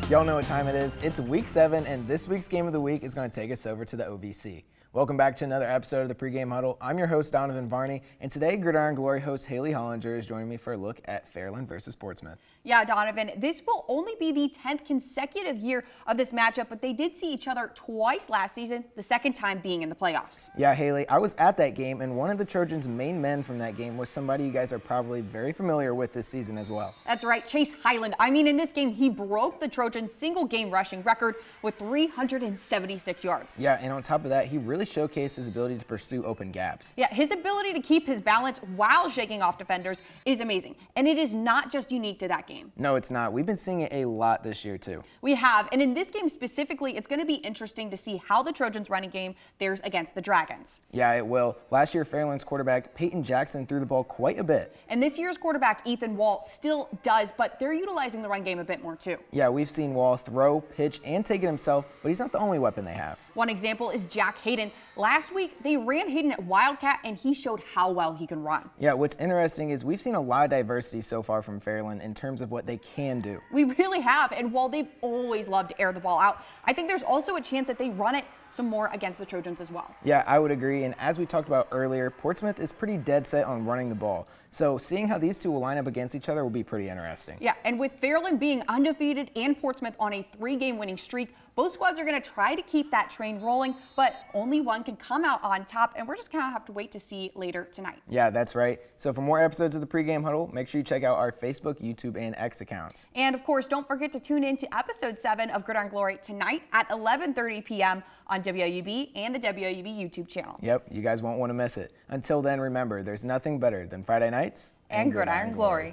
Y'all know what time it is. It's week 7, and this week's game of the week is going to take us over to the OVC. Welcome back to another episode of the Pregame Huddle. I'm your host, Donovan Varney, and today Gridiron Glory host Hailey Hollinger is joining me for a look at Fairland versus Portsmouth. Yeah, Donovan, this will only be the 10th consecutive year of this matchup, but they did see each other twice last season, the second time being in the playoffs. Yeah, Hailey, I was at that game, and one of the Trojans' main men from that game was somebody you guys are probably very familiar with this season as well. That's right, Chase Heiland. I mean, in this game, he broke the Trojans' single-game rushing record with 376 yards. Yeah, and on top of that, he really showcased his ability to pursue open gaps. Yeah, his ability to keep his balance while shaking off defenders is amazing, and it is not just unique to that game. No, it's not. We've been seeing it a lot this year, too. We have, and in this game specifically, it's going to be interesting to see how the Trojans' running game fares against the Dragons. Yeah, it will. Last year, Fairland's quarterback, Peyton Jackson, threw the ball quite a bit. And this year's quarterback, Ethan Wall, still does, but they're utilizing the run game a bit more, too. Yeah, we've seen Wall throw, pitch, and take it himself, but he's not the only weapon they have. One example is Jack Hayden. Last week, they ran Hayden at Wildcat, and he showed how well he can run. Yeah, what's interesting is we've seen a lot of diversity so far from Fairland in terms of what they can do. We really have, and while they've always loved to air the ball out, I think there's also a chance that they run it some more against the Trojans as well. Yeah, I would agree, and as we talked about earlier, Portsmouth is pretty dead set on running the ball. So seeing how these two will line up against each other will be pretty interesting. Yeah, and with Fairland being undefeated and Portsmouth on a 3-game winning streak, both squads are going to try to keep that train rolling, but only one can come out on top, and we're just going to have to wait to see later tonight. Yeah, that's right. So for more episodes of the Pregame Huddle, make sure you check out our Facebook, YouTube, and X accounts. And of course, don't forget to tune in to episode 7 of Gridiron Glory tonight at 11:30 p.m. on WUB and the WUB YouTube channel. Yep, you guys won't want to miss it. Until then, remember, there's nothing better than Friday nights and Gridiron Glory.